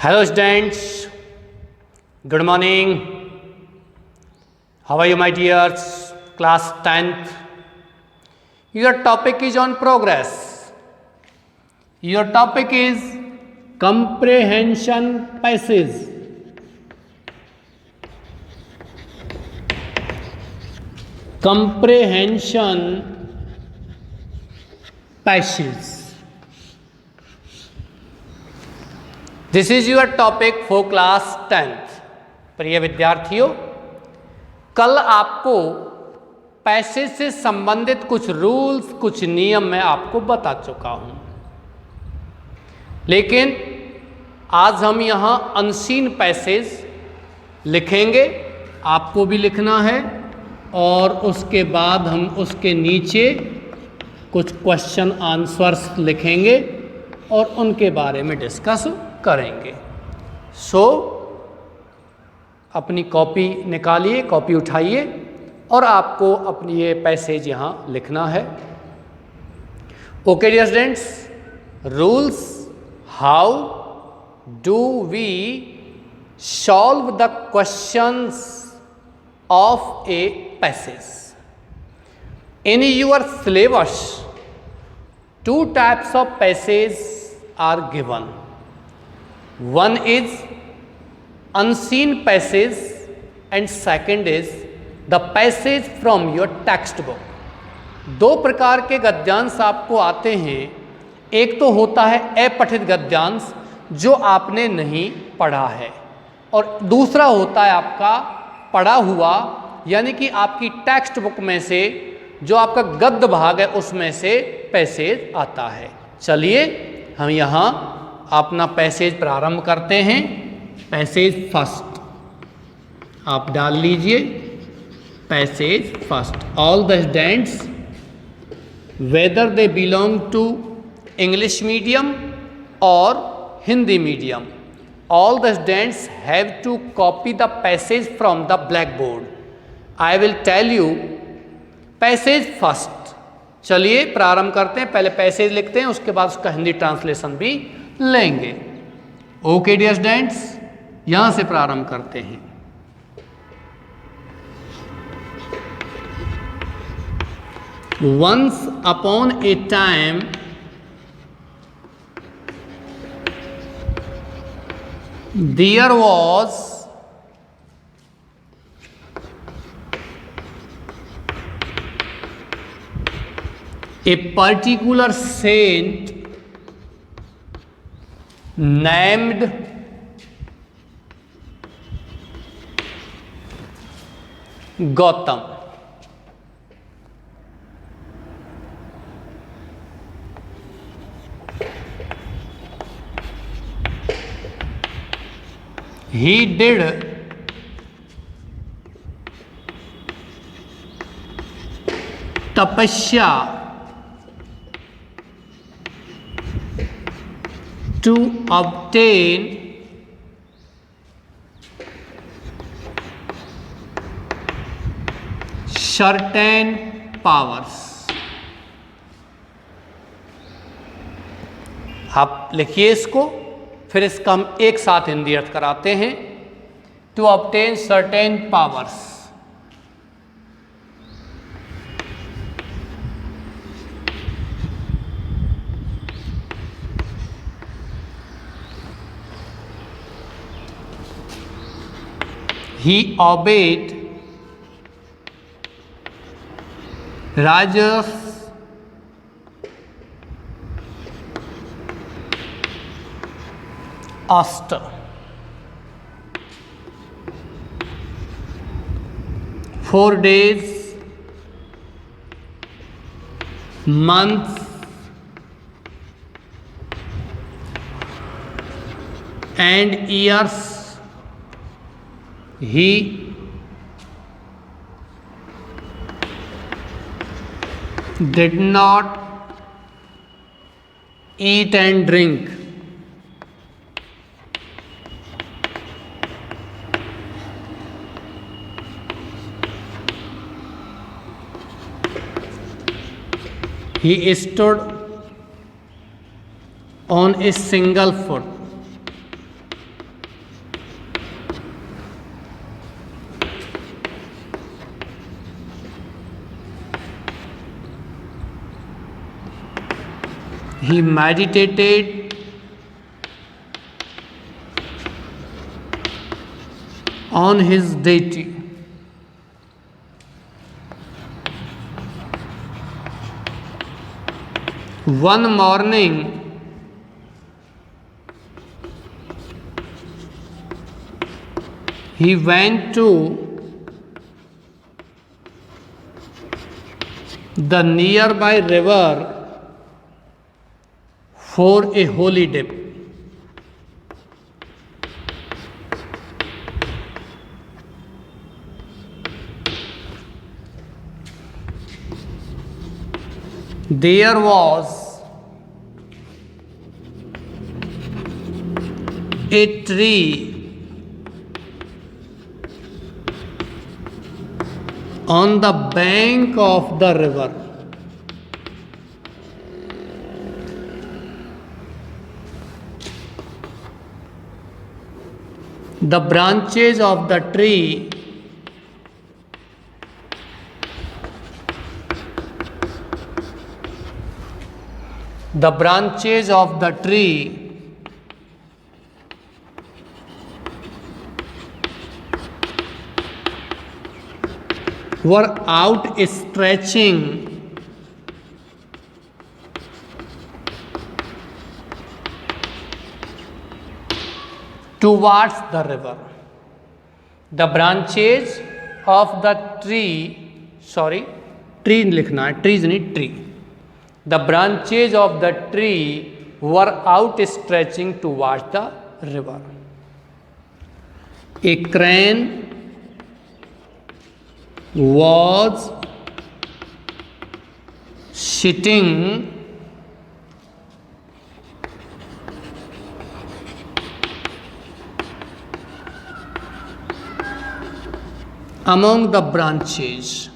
Hello students, good morning. How are you my dears? Class 10th. Your topic is on progress. Your topic is comprehension passage. Comprehension passage. This is your topic for class 10th। प्रिय विद्यार्थियों, कल आपको passage से संबंधित कुछ rules, कुछ नियम मैं आपको बता चुका हूं, लेकिन आज हम यहां अनसीन पैसेज लिखेंगे। आपको भी लिखना है और उसके बाद हम उसके नीचे कुछ क्वेश्चन आंसर्स लिखेंगे और उनके बारे में डिस्कस करेंगे। सो अपनी कॉपी निकालिए, कॉपी उठाइए और आपको अपनी ये पैसेज यहाँ लिखना है। Okay dear students, rules, how do we solve the questions of a passage. In your syllabus two types of passages are given. One is unseen passage and second is the passage from your textbook. दो प्रकार के गद्यांश आपको आते हैं। एक तो होता है अपठित गद्यांश जो आपने नहीं पढ़ा है, और दूसरा होता है आपका पढ़ा हुआ, यानी कि आपकी टेक्स्ट बुक में से जो आपका गद्य भाग है उसमें से पैसेज आता है। चलिए हम यहाँ अपना पैसेज प्रारंभ करते हैं। पैसेज फर्स्ट आप डाल लीजिए, passage first. All the students whether they belong to English medium और Hindi medium, all the students have to copy the passage from the blackboard. I will tell you passage first. चलिए प्रारंभ करते हैं। पहले passage लिखते हैं, उसके बाद उसका हिंदी ट्रांसलेशन भी लेंगे। ओके डियर स्टूडेंट्स, यहां से प्रारंभ करते हैं। Once upon a time there was a particular saint named Gautam. He did tapasya to obtain certain powers. आप लिखिए इसको, फिर इसका हम एक साथ हिंदी अर्थ कराते हैं। To obtain certain powers. He obeyed Raja's asked. 4 days, months, and years he did not eat and drink. He stood on a single foot He meditated on his deity. One morning, he went to the nearby river for a holy dip. There was a tree on the bank of the river. The branches of the tree were outstretching towards the river. The branches of the tree लिखना है, trees नहीं tree. The branches of the tree were outstretching towards the river. A crane was sitting among the branches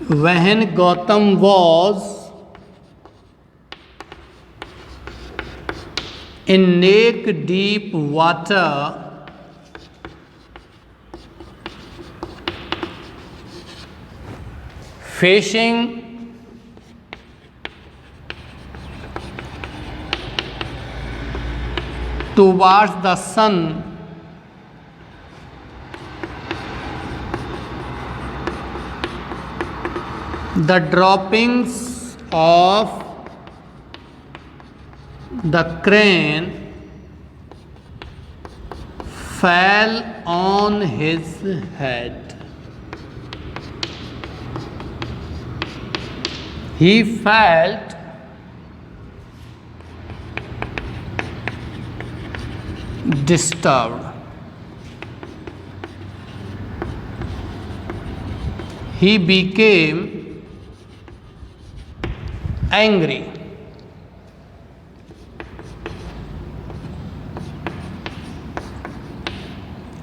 when Gautam was in neck deep water facing towards the sun. The droppings of the crane fell on his head. He felt disturbed. He became angry.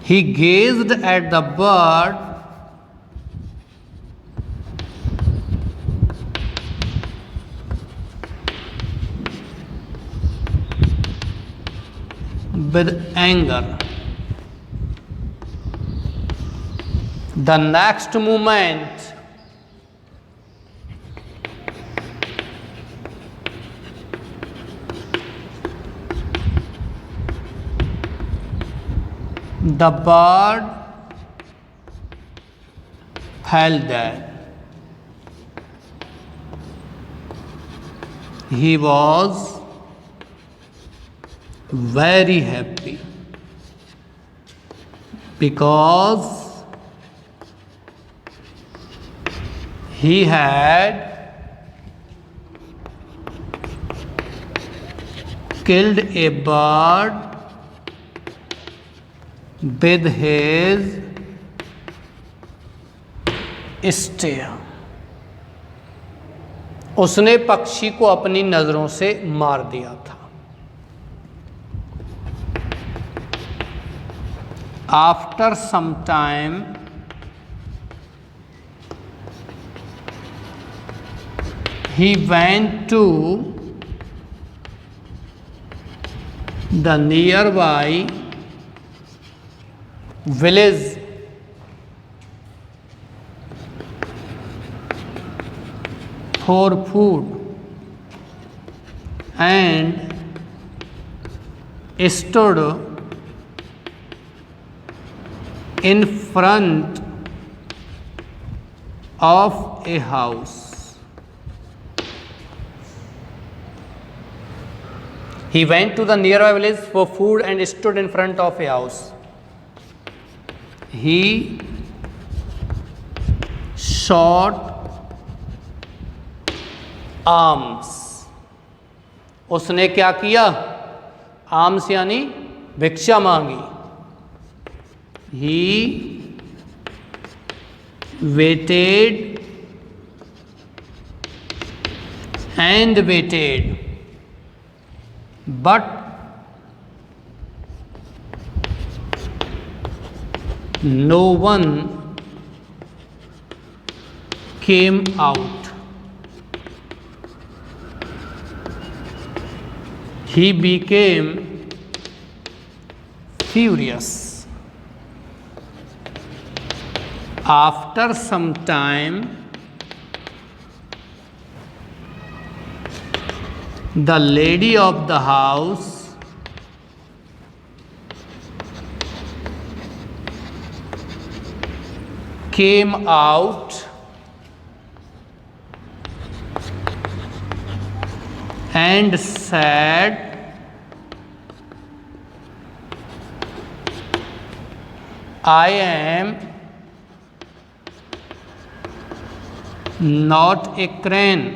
He gazed at the bird with anger. The next moment, the bird fell dead. He was very happy because he had killed a bird with his stare. उसने पक्षी को अपनी नजरों से मार दिया था. After some time, he went to the nearby village for food and stood in front of a house. He went to the nearby village for food and stood in front of a house. He short alms, उसने क्या किया? Alms यानी भिक्षा मांगी. He waited and waited but no one came out. He became furious. After some time, the lady of the house came out and said, I am not a crane.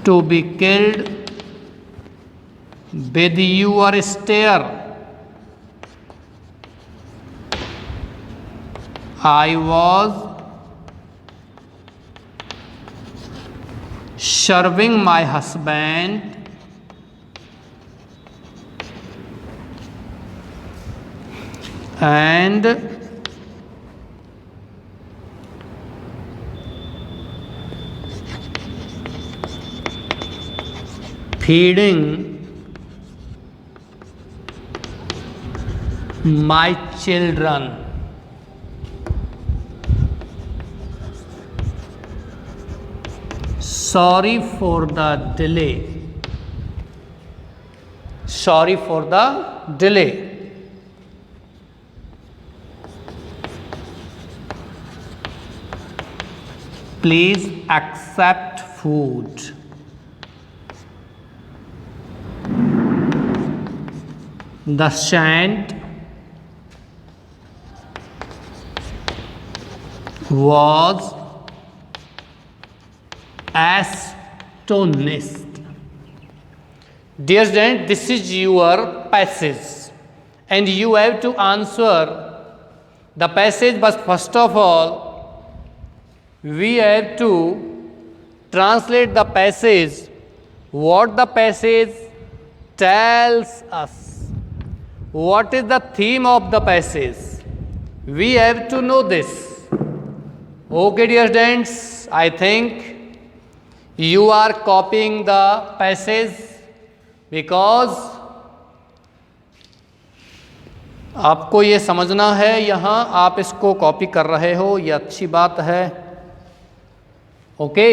To be killed with your stare. I was serving my husband and feeding my children. Sorry for the delay. Sorry for the delay. Please accept food. The saint was astonished. Dear student, this is your passage and you have to answer the passage, but first of all we have to translate the passage, what the passage tells us, what is the theme of the passage. We have to know this. Okay dear students, I think you are copying the passage because आपको ये समझना है, यहाँ आप इसको copy कर रहे हो, ये अच्छी बात है. ओके,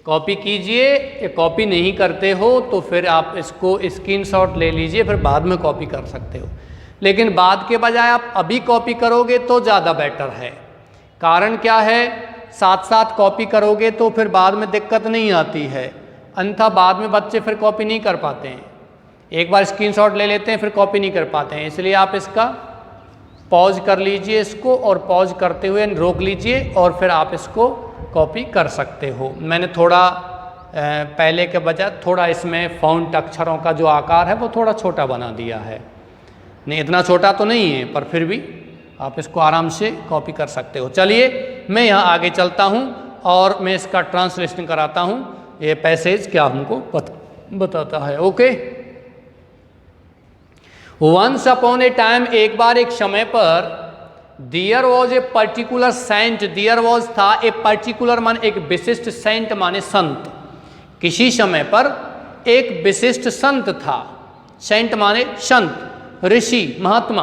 कॉपी कीजिए. ये कॉपी नहीं करते हो तो फिर आप इसको स्क्रीनशॉट ले लीजिए, फिर बाद में कॉपी कर सकते हो. लेकिन बाद के बजाय आप अभी कॉपी करोगे तो ज़्यादा बेटर है. कारण क्या है, साथ साथ कॉपी करोगे तो फिर बाद में दिक्कत नहीं आती है, अन्यथा बाद में बच्चे फिर कॉपी नहीं कर पाते हैं. एक बार स्क्रीनशॉट ले लेते हैं फिर कॉपी नहीं कर पाते हैं. इसलिए आप इसका पॉज कर लीजिए इसको, और पॉज करते हुए रोक लीजिए और फिर आप इसको कॉपी कर सकते हो. मैंने थोड़ा पहले के बजाय थोड़ा इसमें फ़ॉन्ट अक्षरों का जो आकार है वो थोड़ा छोटा बना दिया है. नहीं, इतना छोटा तो नहीं है, पर फिर भी आप इसको आराम से कॉपी कर सकते हो. चलिए मैं यहाँ आगे चलता हूँ और मैं इसका ट्रांसलेशन कराता हूँ, ये पैसेज क्या हमको बताता है. Okay, once upon a time, एक बार एक समय पर, there was a particular saint. There was था, ए पर्टिकुलर मान एक विशिष्ट, सेंट माने संत. किसी समय पर एक विशिष्ट संत था. सेंट माने संत, ऋषि, महात्मा.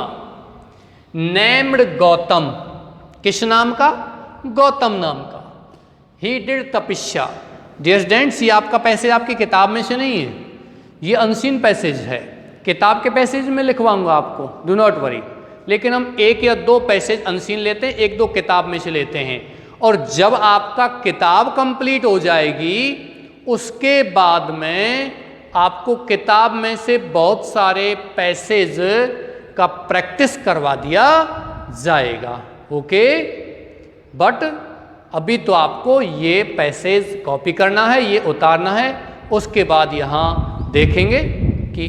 नेम्ड गौतम, किस नाम का? गौतम नाम का। ही डिड तपस्या। डियर स्टूडेंट्स, ये आपका पैसेज आपकी किताब में से नहीं है, ये अनसीन पैसेज है। किताब के पैसेज में लिखवाऊंगा आपको, डू नॉट वरी। लेकिन हम एक या दो पैसेज अनसीन लेते हैं, एक दो किताब में से लेते हैं। और जब आपका किताब कंप्लीट हो जाएगी उसके बाद में आपको किताब में से बहुत सारे पैसेज का प्रैक्टिस करवा दिया जाएगा। ओके, बट अभी तो आपको ये पैसेज कॉपी करना है, ये उतारना है। उसके बाद यहाँ देखेंगे कि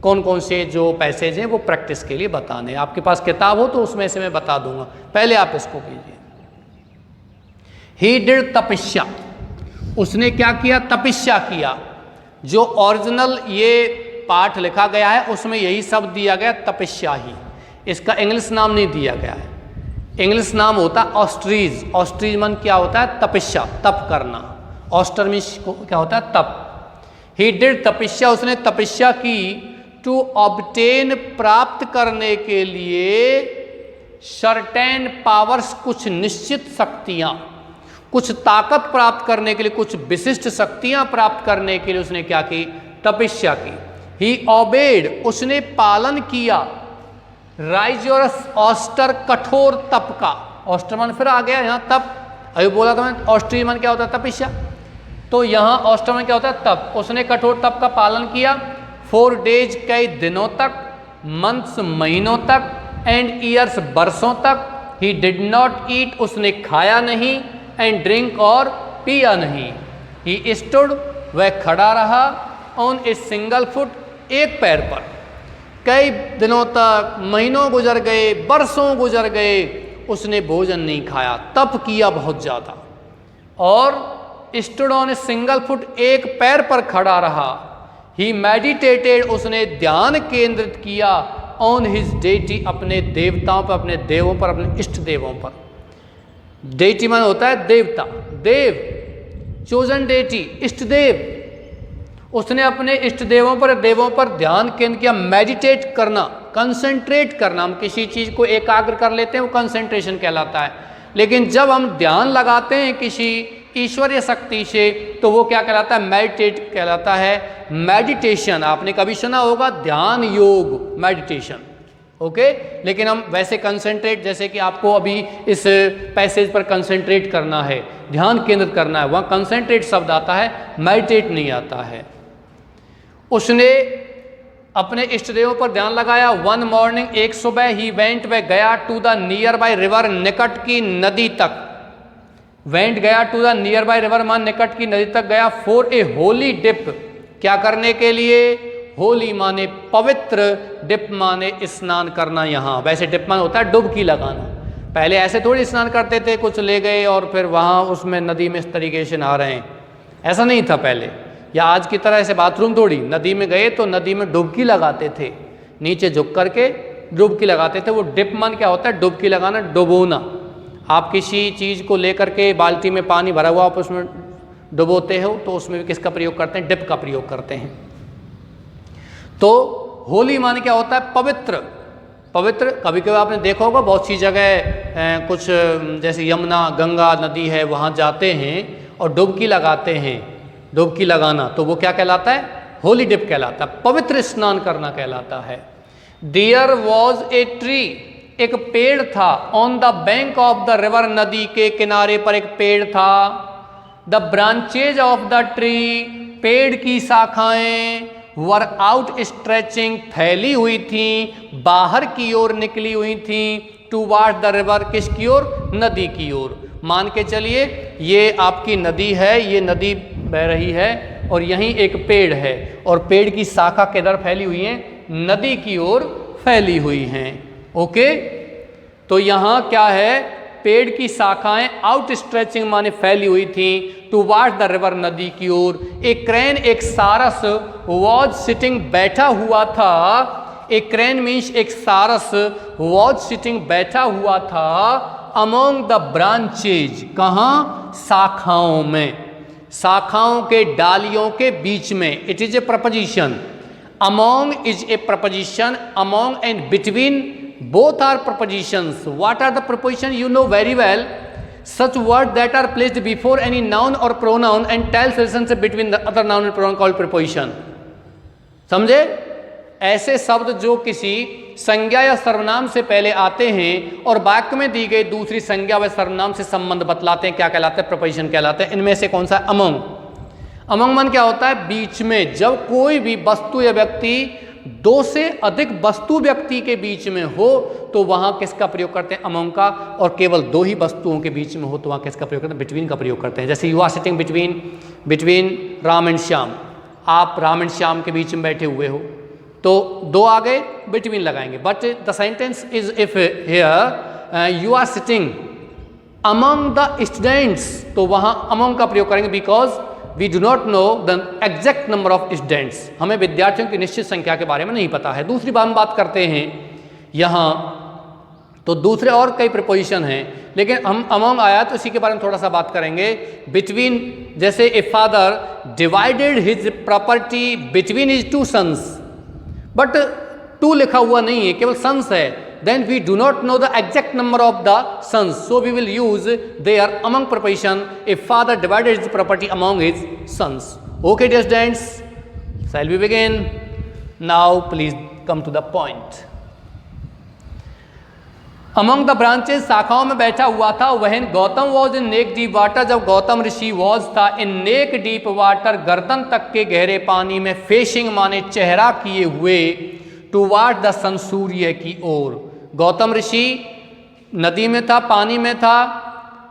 कौन कौन से जो पैसेज हैं वो प्रैक्टिस के लिए बताने। आपके पास किताब हो तो उसमें से मैं बता दूंगा, पहले आप इसको कीजिए। ही डिड तपस्या, उसने क्या किया? तपस्या किया। जो ओरिजिनल ये पाठ लिखा गया है उसमें यही शब्द दिया गया, तपस्या ही। इसका इंग्लिश नाम नहीं दिया गया है। इंग्लिश नाम होता है ऑस्ट्रीज। ऑस्ट्रीज मन क्या होता है? तपस्या, तप करना। ऑस्टर मीन्स क्या होता है? तप। ही डिड तपस्या, उसने तपस्या की। टू ऑब्टेन, प्राप्त करने के लिए। सर्टेन पावर्स, कुछ निश्चित शक्तियां, कुछ ताकत प्राप्त करने के लिए, कुछ विशिष्ट शक्तियां प्राप्त करने के लिए उसने क्या की? तपस्या की। ही ओबेड, उसने पालन किया। राइजोरस, ऑस्टर, कठोर तप का। ऑस्टर मन फिर आ गया यहाँ तप। अभी बोला था मैं ऑस्ट्री मन क्या होता है? तपस्या। तो यहाँ ऑस्टर मन क्या होता है? तप। उसने कठोर तप का पालन किया। 4 days, कई दिनों तक। मंथ्स, महीनों तक। एंड ईयर्स, वर्षों तक। ही डिड नॉट ईट, उसने खाया नहीं। एंड ड्रिंक, और पिया नहीं। ही स्टूड, वह खड़ा रहा। ऑन ए सिंगल फुट, एक पैर पर। कई दिनों तक, महीनों गुजर गए, वर्षों गुजर गए, उसने भोजन नहीं खाया, तप किया बहुत ज़्यादा। और stood on a single foot, एक पैर पर खड़ा रहा। ही मेडिटेटेड, उसने ध्यान केंद्रित किया। ऑन हिज डेटी, अपने देवताओं पर, अपने देवों पर, अपने इष्ट देवों पर। डेटी मन होता है देवता, देव, चोजन डेटी, इष्ट देव। उसने अपने इष्ट देवों पर ध्यान केंद्र किया। मेडिटेट करना, कंसंट्रेट करना। हम किसी चीज़ को एकाग्र कर लेते हैं, वो कंसंट्रेशन कहलाता है। लेकिन जब हम ध्यान लगाते हैं किसी ईश्वरीय शक्ति से तो वो क्या कहलाता है? मेडिटेट कहलाता है। मेडिटेशन आपने कभी सुना होगा, ध्यान योग, मेडिटेशन। ओके, लेकिन हम वैसे कंसंट्रेट, जैसे कि आपको अभी इस पैसेज पर कंसंट्रेट करना है, ध्यान केंद्रित करना है, वहाँ कंसंट्रेट शब्द आता है, मेडिटेट नहीं आता है। उसने अपने इष्ट देवों पर ध्यान लगाया। 1 मॉर्निंग, एक सुबह। ही वेंट, वह गया। To the nearby river, निकट की नदी तक। वेंट, गया। To the nearby river मान निकट की नदी तक गया। फॉर ए होली डिप, क्या करने के लिए? होली माने पवित्र, डिप माने स्नान करना। यहाँ वैसे डिप मान होता है डुबकी लगाना। पहले ऐसे थोड़ी स्नान करते थे, कुछ ले गए और फिर वहाँ उसमें नदी में इस तरीके से नहा रहे हैं, ऐसा नहीं था पहले। या आज की तरह ऐसे बाथरूम थोड़ी, नदी में गए तो नदी में डुबकी लगाते थे, नीचे झुक करके डुबकी लगाते थे। वो डिप मन क्या होता है? डुबकी लगाना, डुबोना। आप किसी चीज़ को लेकर के बाल्टी में पानी भरा हुआ आप उसमें डुबोते हो तो उसमें भी किसका प्रयोग करते हैं? डिप का प्रयोग करते हैं। तो होली माने क्या होता है? पवित्र। पवित्र कभी कभी आपने देखा होगा बहुत सी जगह कुछ जैसे यमुना, गंगा नदी है, वहाँ जाते हैं और डुबकी लगाते हैं। डुबकी लगाना तो वो क्या कहलाता है? होली डिप कहलाता है, पवित्र स्नान करना कहलाता है। देयर वॉज ए ट्री, एक पेड़ था। On the bank of the river, नदी के किनारे पर एक पेड़ था। The branches of the tree, पेड़ की शाखाएं वर आउट स्ट्रेचिंग, फैली हुई थी, बाहर की ओर निकली हुई थी। टूवार्ड द रिवर, किसकी ओर? नदी की ओर। मान के चलिए ये आपकी नदी है, ये नदी बह रही है और यहीं एक पेड़ है और पेड़ की शाखा किधर फैली हुई है? नदी की ओर फैली हुई हैं। ओके, तो यहाँ क्या है? पेड़ की शाखाएं आउट स्ट्रेचिंग माने फैली हुई थी, टूवार्ड द रिवर, नदी की ओर। एक क्रेन, एक सारस, वॉज सिटिंग, बैठा हुआ था। एक क्रेन मीन्स एक सारस, वॉज सिटिंग, बैठा हुआ था। अमोंग द ब्रांचेज, कहाँ? शाखाओं में, शाखाओं के डालियों के बीच में। It is a preposition. Among is a preposition, among and between both are prepositions. What are the prepositions? You know very well. Such words that are placed before any noun or pronoun and tells relationship between the other noun and pronoun called preposition. समझे? ऐसे शब्द जो किसी संज्ञा या सर्वनाम से पहले आते हैं और वाक्य में दी गई दूसरी संज्ञा व सर्वनाम से संबंध बतलाते हैं, क्या कहलाते हैं? प्रपोजिशन कहलाते हैं। इनमें से कौन सा? अमंग। अमंग मन क्या होता है? बीच में। जब कोई भी वस्तु या व्यक्ति दो से अधिक वस्तु व्यक्ति के बीच में हो तो वहां किसका प्रयोग करते हैं? अमंग का। और केवल दो ही वस्तुओं के बीच में हो तो वहां किसका प्रयोग करते हैं? बिटवीन का प्रयोग करते हैं। जैसे you are sitting between Ram and Shyam, आप राम एंड श्याम के बीच में बैठे हुए हो तो दो आ गए, बिटवीन लगाएंगे। But the sentence is if here you are sitting among the students, तो वहां अमंग का प्रयोग करेंगे because we do not know the exact number of students. हमें विद्यार्थियों की निश्चित संख्या के बारे में नहीं पता है। दूसरी बात हम बात करते हैं यहाँ, तो दूसरे और कई प्रपोजिशन हैं, लेकिन हम अमंग आया तो इसी के बारे में थोड़ा सा बात करेंगे। बिटवीन, जैसे a father divided his property between his two sons, but two लिखा हुआ नहीं है, केवल सन्स है। Then we do not know the exact number of the sons, so we will use there among preposition. A father divided his property among his sons. Okay dear students, shall we begin now? Please come to the point. Among the branches, शाखाओं में बैठा हुआ था। वह Gautam was in neck deep water, जब गौतम ऋषि was था इन नेक deep water, गर्दन तक के गहरे पानी में, फेशिंग माने चेहरा किए हुए, टुवार्ड द सन, सूर्य की ओर। गौतम ऋषि नदी में था, पानी में था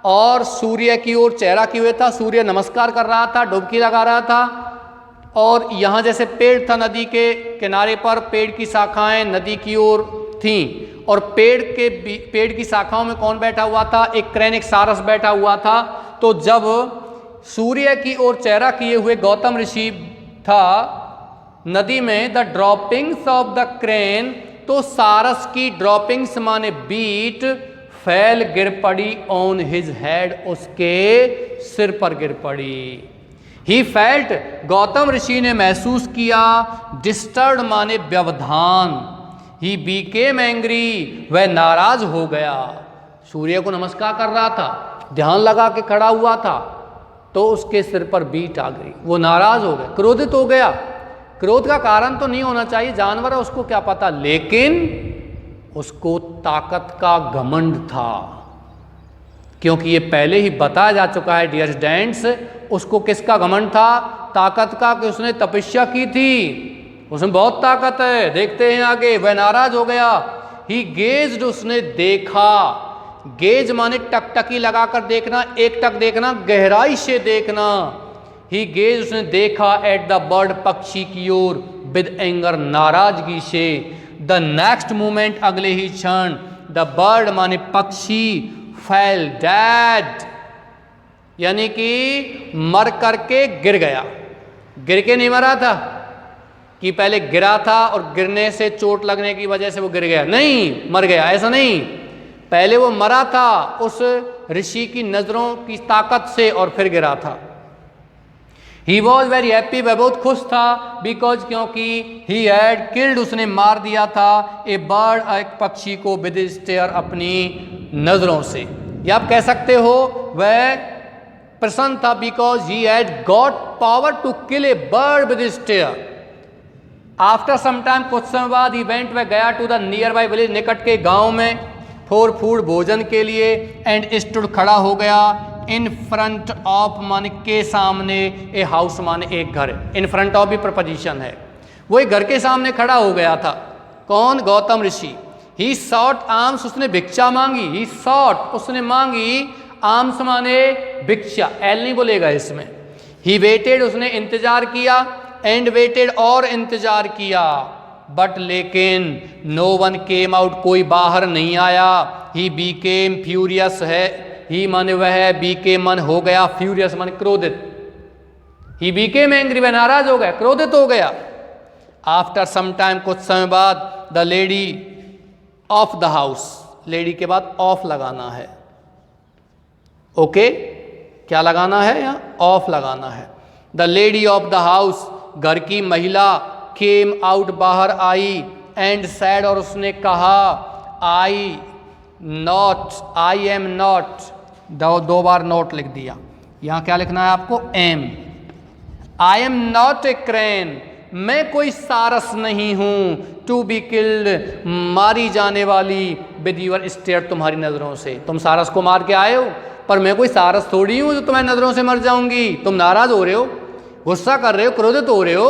और सूर्य की ओर चेहरा किए हुए था। सूर्य नमस्कार कर रहा था, डुबकी लगा रहा था। और यहाँ जैसे पेड़ था नदी के किनारे पर, पेड़ की शाखाएं नदी की ओर थीं और पेड़ की शाखाओं में कौन बैठा हुआ था? एक क्रेनिक्सारस बैठा हुआ था। तो जब सूर्य की ओर चेहरा किए हुए गौतम ऋषि था नदी में, the droppings of the crane, तो सारस की ड्रॉपिंग्स माने बीट, फैल गिर पड़ी, ऑन हिज हेड, उसके सिर पर गिर पड़ी। ही फेल्ट, गौतम ऋषि ने महसूस किया, डिस्टर्ब माने व्यवधान, ही बीकेम एंग्री, वह नाराज हो गया। सूर्य को नमस्कार कर रहा था, ध्यान लगा के खड़ा हुआ था, तो उसके सिर पर बीट आ गई, वो नाराज हो गया, क्रोधित हो गया। क्रोध का कारण तो नहीं होना चाहिए, जानवर है उसको क्या पता, लेकिन उसको ताकत का घमंड था। क्योंकि ये पहले ही बताया जा चुका है डियर स्टूडेंट्स, उसको किसका घमंड था? ताकत का, कि उसने तपस्या की थी, उसमें बहुत ताकत है। देखते हैं आगे, वह नाराज हो गया। ही गेज्ड, उसने देखा। गेज माने टकटकी लगाकर देखना, एक टक देखना, गहराई से देखना। ही गेज, उसने देखा, एट द बर्ड, पक्षी की ओर, विद एंगर, नाराजगी से। द नेक्स्ट मोमेंट, अगले ही क्षण, द बर्ड माने पक्षी, फेल डेड, यानी कि मर करके गिर गया। गिर के नहीं मरा था कि पहले गिरा था और गिरने से चोट लगने की वजह से वो गिर गया, नहीं, मर गया, ऐसा नहीं। पहले वो मरा था उस ऋषि की नजरों की ताकत से और फिर गिरा था। ही वॉज वेरी हैप्पी, वह बहुत खुश था, बिकॉज, क्योंकि ही हैड किल्ड, उसने मार दिया था, ए बर्ड, एक पक्षी को, विद स्टेयर, अपनी नजरों से। या आप कह सकते हो वह प्रसन्न था, because he had got power to kill a bird with stare. After some time, कुछ समय बाद, ही वेंट, वह गया, to the nearby village, निकट के गांव में, फॉर फूड, भोजन के लिए, एंड स्टूड, खड़ा हो गया, इन फ्रंट ऑफ, माने के सामने, ए हाउस माने एक घर। इन फ्रंट ऑफ भी प्रपोजिशन है, वो एक घर के सामने खड़ा हो गया था। कौन? गौतम ऋषि। ही सॉट आर्म्स, उसने भिक्षा मांगी। ही सॉट, उसने मांगी, आर्म्स माने भिक्षा, एल नहीं बोलेगा इसमें। ही वेटेड, उसने इंतजार किया, एंड वेटेड, और इंतजार किया, बट लेकिन, नो वन केम आउट, कोई बाहर नहीं आया। ही बीकेम फ्यूरियस, है ही माने वह, बीकेम मन हो गया, फ्यूरियस माने क्रोधित। ही बीकेम एंग्री, वह नाराज हो गया, क्रोधित हो गया। आफ्टर सम टाइम, कुछ समय बाद, the lady of the house, lady के बाद ऑफ लगाना है। ओके, क्या लगाना है? यहाँ ऑफ लगाना है। The lady of the house, घर की महिला, केम आउट, बाहर आई, एंड सैड, और उसने कहा, आई नॉट, आई एम नॉट, दो बार नॉट लिख दिया। यहाँ क्या लिखना है आपको? Am. I am not a crane, मैं कोई सारस नहीं हूं। टू बी किल्ड, मारी जाने वाली। विद यूर स्टेयर, तुम्हारी नजरों से। तुम सारस को मार के आए हो, पर मैं कोई सारस थोड़ी हूं जो तुम्हारी नजरों से मर जाऊंगी। तुम नाराज हो रहे हो, गुस्सा कर रहे हो, क्रोधित हो रहे हो,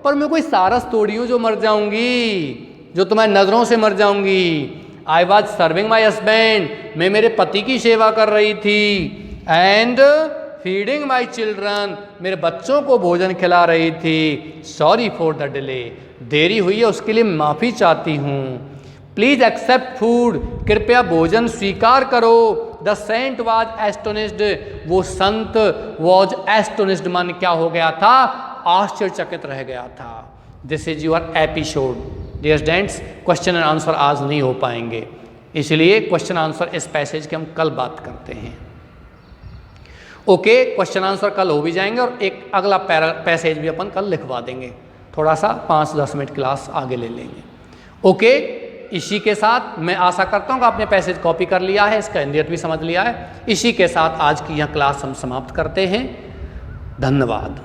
पर मैं कोई सारस थोड़ी हूं जो मर जाऊंगी, जो तुम्हारी नजरों से मर जाऊंगी। I was serving my husband, मैं मेरे पति की सेवा कर रही थी। एंड फीडिंग माई चिल्ड्रन, मेरे बच्चों को भोजन खिला रही थी। सॉरी फॉर द डिले, देरी हुई है उसके लिए माफ़ी चाहती हूँ। प्लीज एक्सेप्ट फूड, कृपया भोजन स्वीकार करो। द सेंट वॉज एस्टोनिस्ड, वो संत वॉज एस्टोनिस्ड, मन क्या हो गया था? आश्चर्यचकित रह गया था। This is your episode dear students. Question and answer आज नहीं हो पाएंगे, इसलिए क्वेश्चन आंसर इस पैसेज की हम कल बात करते हैं। ओके, क्वेश्चन आंसर कल हो भी जाएंगे और एक अगला पैसेज भी अपन कल लिखवा देंगे, थोड़ा सा 5-10 मिनट क्लास आगे ले लेंगे। ओके, इसी के साथ मैं आशा करता हूँ कि आपने पैसेज कॉपी कर लिया है, इसका हिंदियत भी समझ लिया है। इसी के साथ आज की यह क्लास हम समाप्त करते हैं। धन्यवाद।